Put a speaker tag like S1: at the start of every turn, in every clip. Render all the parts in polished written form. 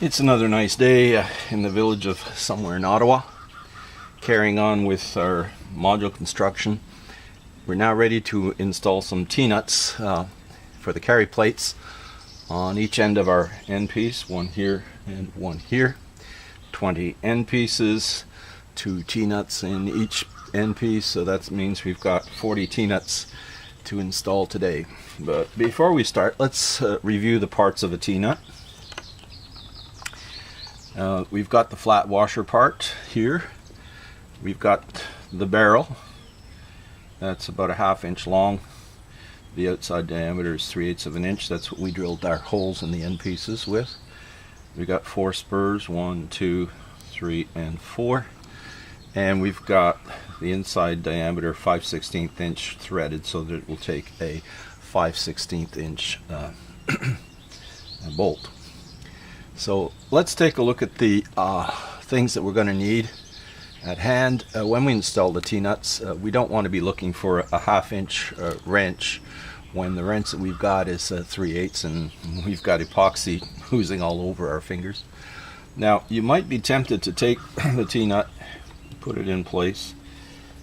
S1: It's another nice day in the village of somewhere in Ottawa, carrying on with our module construction. We're now ready to install some T-nuts for the carry plates on each end of our end piece, one here and one here. 20 end pieces, 2 T-nuts in each end piece, so that means we've got 40 T-nuts to install today. But before we start, let's review the parts of a T-nut. We've got the flat washer part here. We've got the barrel. That's about a 1/2 inch long. The outside diameter is 3/8 of an inch. That's what we drilled our holes in the end pieces with. We've got 4 spurs, 1, 2, 3, and 4. And we've got the inside diameter 5/16 inch threaded, so that it will take a 5/16 inch bolt. So let's take a look at the things that we're going to need at hand. When we install the T-nuts, we don't want to be looking for a 1/2 inch wrench when the wrench that we've got is 3/8 and we've got epoxy oozing all over our fingers. Now you might be tempted to take the T-nut, put it in place,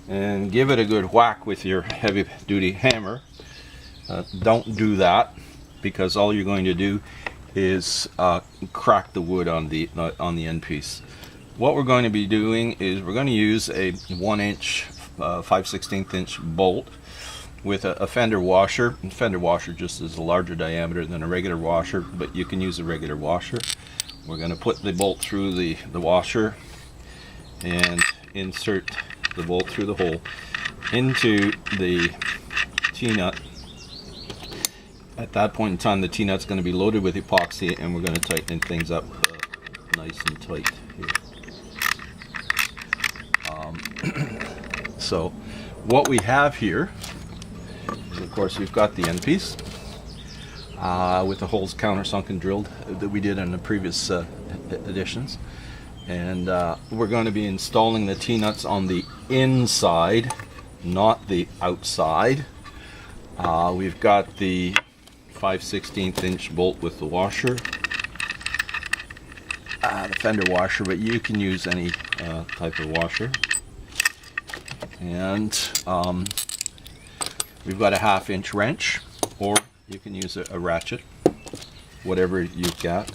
S1: and give it a good whack with your heavy duty hammer. Don't do that, because all you're going to do is crack the wood on the end piece. What we're going to be doing is we're going to use a 1 inch 5/16 inch bolt with a fender washer. And fender washer just is a larger diameter than a regular washer, but you can use a regular washer. We're going to put the bolt through the washer and insert the bolt through the hole into the T-nut. At that point in time, the T-nut's going to be loaded with epoxy, and we're going to tighten things up nice and tight here. So what we have here is, of course, we've got the end piece with the holes countersunk and drilled that we did in the previous editions. And we're going to be installing the T-nuts on the inside, not the outside. We've got the 5/16 inch bolt with the washer, the fender washer, but you can use any type of washer. And we've got a 1/2 inch wrench, or you can use a ratchet, whatever you've got.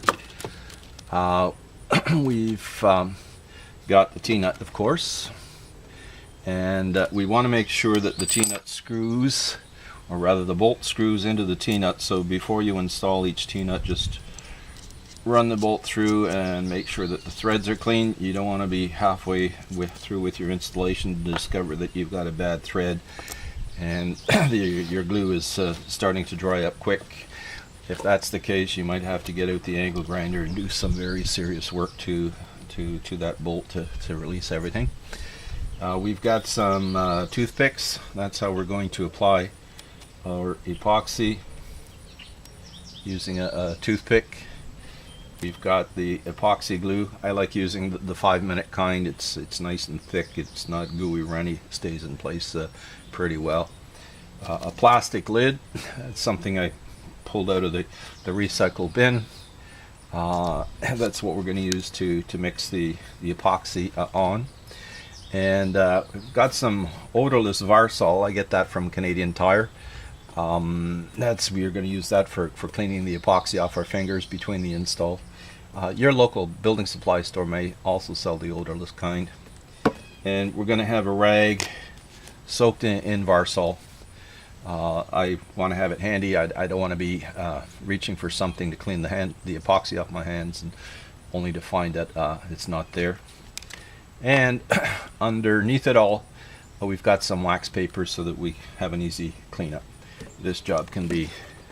S1: We've got the T-nut, of course, and we want to make sure that the T-nut screws, or rather the bolt screws into the T-nut. So before you install each T-nut, just run the bolt through and make sure that the threads are clean. You don't want to be halfway through with your installation to discover that you've got a bad thread and your glue is starting to dry up quick. If that's the case, you might have to get out the angle grinder and do some very serious work to that bolt to release everything. We've got some toothpicks. That's how we're going to apply our epoxy, using a toothpick. We've got the epoxy glue. I like using the 5-minute kind. It's nice and thick. It's not gooey runny. Stays in place pretty well. A plastic lid. That's something I pulled out of the recycle bin. That's what we're going to use to mix the epoxy on. And we've got some odorless Varsol. I get that from Canadian Tire. We're going to use that for cleaning the epoxy off our fingers between the install. Your local building supply store may also sell the odorless kind. And we're going to have a rag soaked in Varsol. I want to have it handy. I don't want to be reaching for something to clean the epoxy off my hands, and only to find that it's not there. And underneath it all, we've got some wax paper so that we have an easy cleanup. This job can be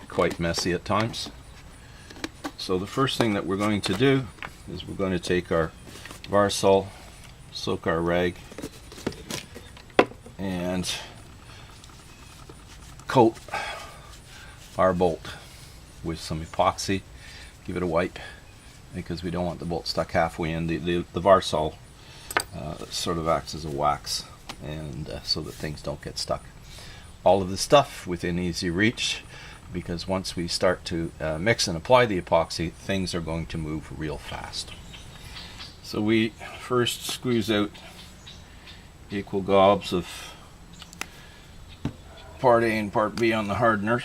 S1: quite messy at times. So the first thing that we're going to do is we're going to take our Varsol, soak our rag, and coat our bolt with some epoxy. Give it a wipe, because we don't want the bolt stuck halfway in. The Varsol sort of acts as a wax, and so that things don't get stuck. All of the stuff within easy reach. because once we start to mix and apply the epoxy, things are going to move real fast. So we first squeeze out equal gobs of part A and part B on the hardener.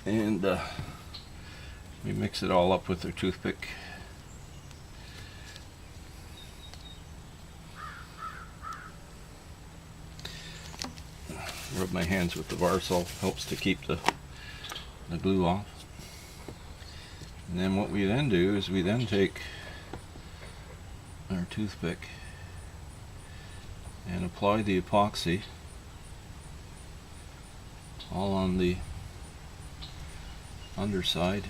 S1: And we mix it all up with our toothpick. Rub my hands with the bar salt, helps to keep the glue off. And then what we then do is we then take our toothpick and apply the epoxy all on the underside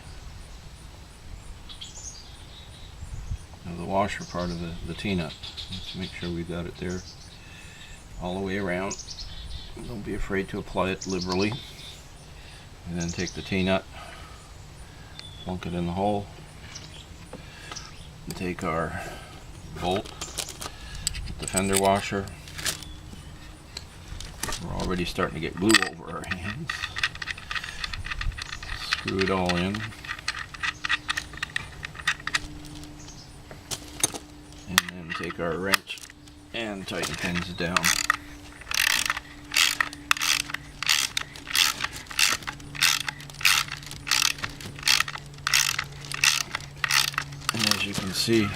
S1: of the washer part of the T-nut. Let's make sure we got it there all the way around. Don't be afraid to apply it liberally. And then take the T-nut, plunk it in the hole, and take our bolt with the fender washer. We're already starting to get glue over our hands. Screw it all in. And then take our wrench and tighten things down. And as you can see,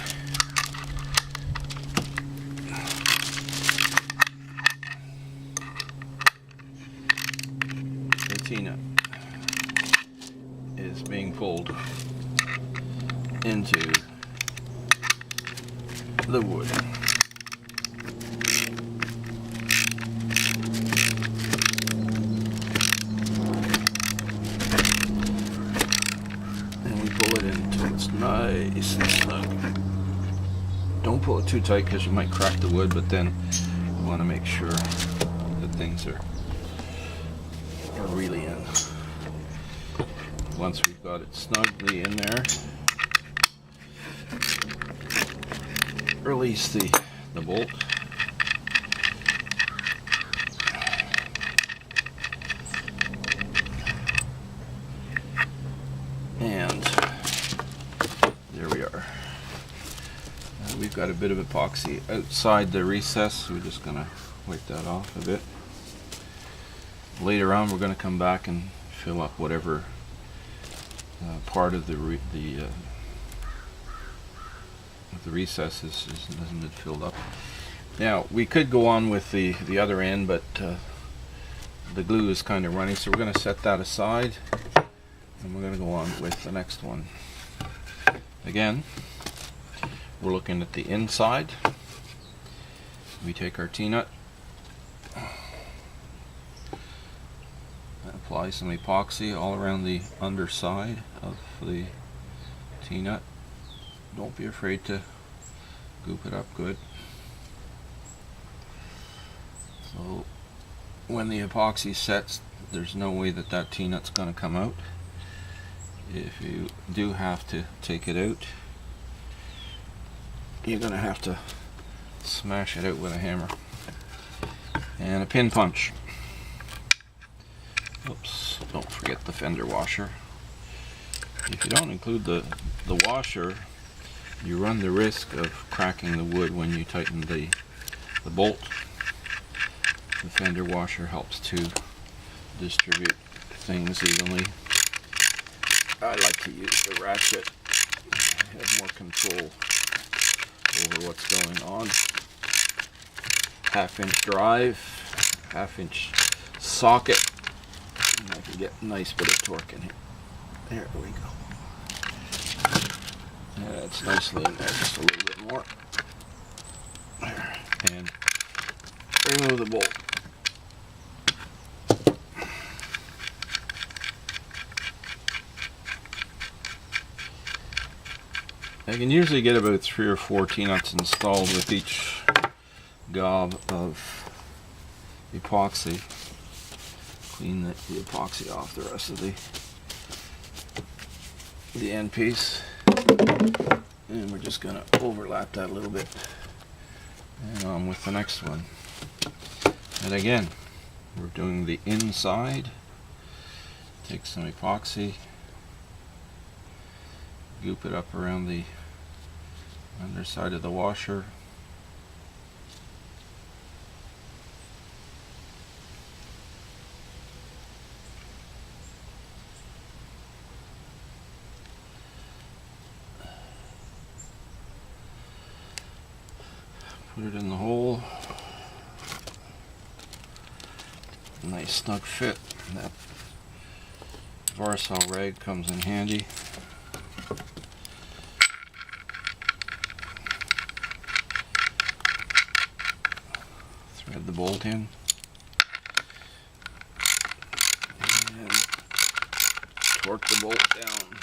S1: the T-nut is being pulled into the wood. And we pull it in until it's nice and snug. Don't pull it too tight because you might crack the wood, but then you want to make sure that things are really in. Once we've got it snugly in there, release the bolt. And there we are. We've got a bit of epoxy outside the recess, so we're just going to wipe that off a bit. Later on, we're going to come back and fill up whatever part of the recess hasn't been filled up. Now we could go on with the other end, but the glue is kind of running, so we're going to set that aside, and we're going to go on with the next one. Again, we're looking at the inside. We take our T-nut, apply some epoxy all around the underside of the T-nut. Don't be afraid to goop it up good. So when the epoxy sets, there's no way that T-nut's going to come out. If you do have to take it out, you're going to have to smash it out with a hammer and a pin punch. Oops, don't forget the fender washer. If you don't include the washer, you run the risk of cracking the wood when you tighten the bolt. The fender washer helps to distribute things evenly. I like to use the ratchet. I have more control over what's going on. 1/2-inch drive, 1/2-inch socket. And I can get a nice bit of torque in here. There we go. That's nicely in there, just a little bit more. There. And remove the bolt. I can usually get about 3 or 4 T-nuts installed with each gob of epoxy. Clean the epoxy off the rest of the end piece, and we're just going to overlap that a little bit and on with the next one. And again, We're doing the inside. Take some epoxy, goop it up around the underside of the washer. Put it in the hole. Nice snug fit. That Varsol rag comes in handy. Thread the bolt in. And torque the bolt down.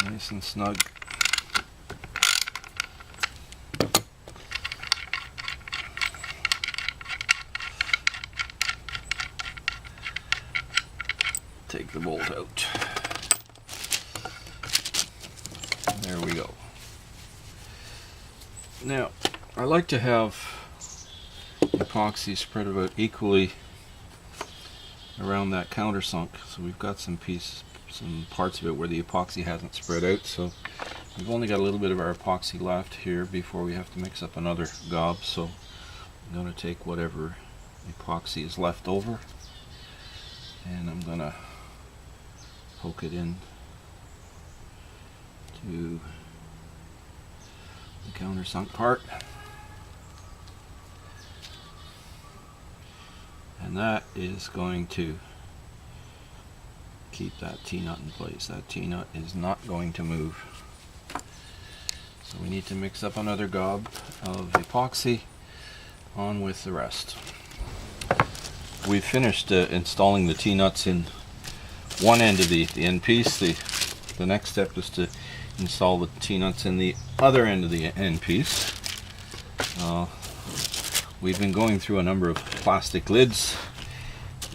S1: Nice and snug. Take the bolt out. There we go. Now, I like to have epoxy spread about equally around that countersunk. So we've got some parts of it where the epoxy hasn't spread out, so we've only got a little bit of our epoxy left here before we have to mix up another gob. So I'm going to take whatever epoxy is left over and I'm going to poke it in to the countersunk part, and that is going to keep that T-nut in place. That T-nut is not going to move. So we need to mix up another gob of epoxy on with the rest. We've finished installing the T-nuts in one end of the end piece. The next step is to install the T-nuts in the other end of the end piece. We've been going through a number of plastic lids.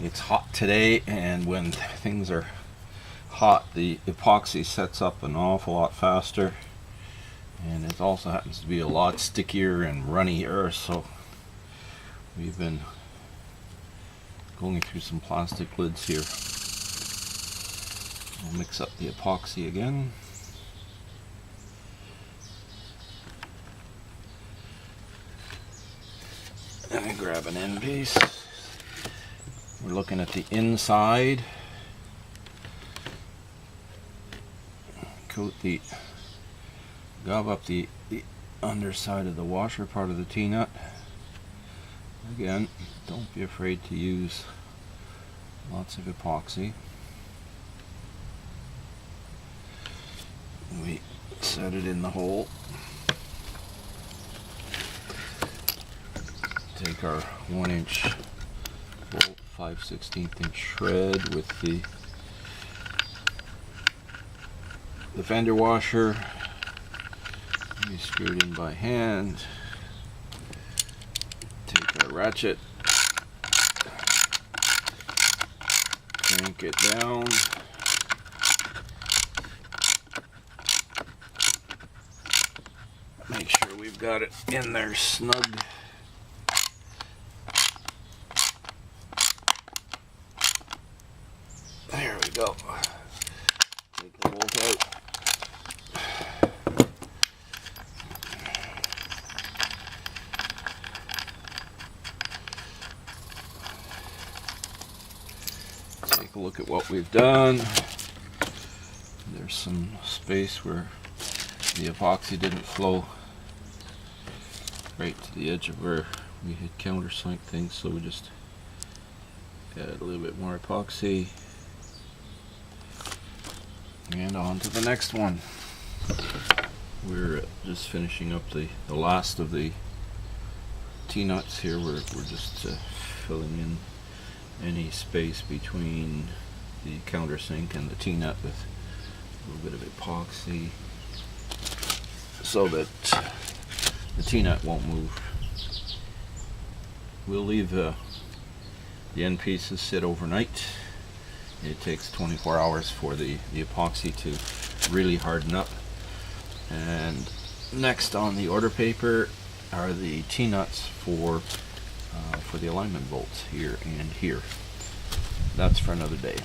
S1: It's hot today, and when things are hot, the epoxy sets up an awful lot faster, and it also happens to be a lot stickier and runnier, so we've been going through some plastic lids here. I'll mix up the epoxy again. And I grab an end piece. We're looking at the inside. Coat the gob up the underside of the washer part of the T-nut. Again, don't be afraid to use lots of epoxy. We set it in the hole. Take our 1-inch bolt, 5/16 inch shred with the fender washer. We screw it in by hand. Take our ratchet, crank it down. Make sure we've got it in there snug. There we go. Take the bolt out. Take a look at what we've done. There's some space where the epoxy didn't flow right to the edge of where we had countersunk things, so we just add a little bit more epoxy and on to the next one. We're just finishing up the last of the T-nuts here. We're just filling in any space between the countersink and the T-nut with a little bit of epoxy so that the T-nut won't move. We'll leave the end pieces sit overnight It takes 24 hours for the epoxy to really harden up. And next on the order paper are the T-nuts for the alignment bolts here and here. That's for another day.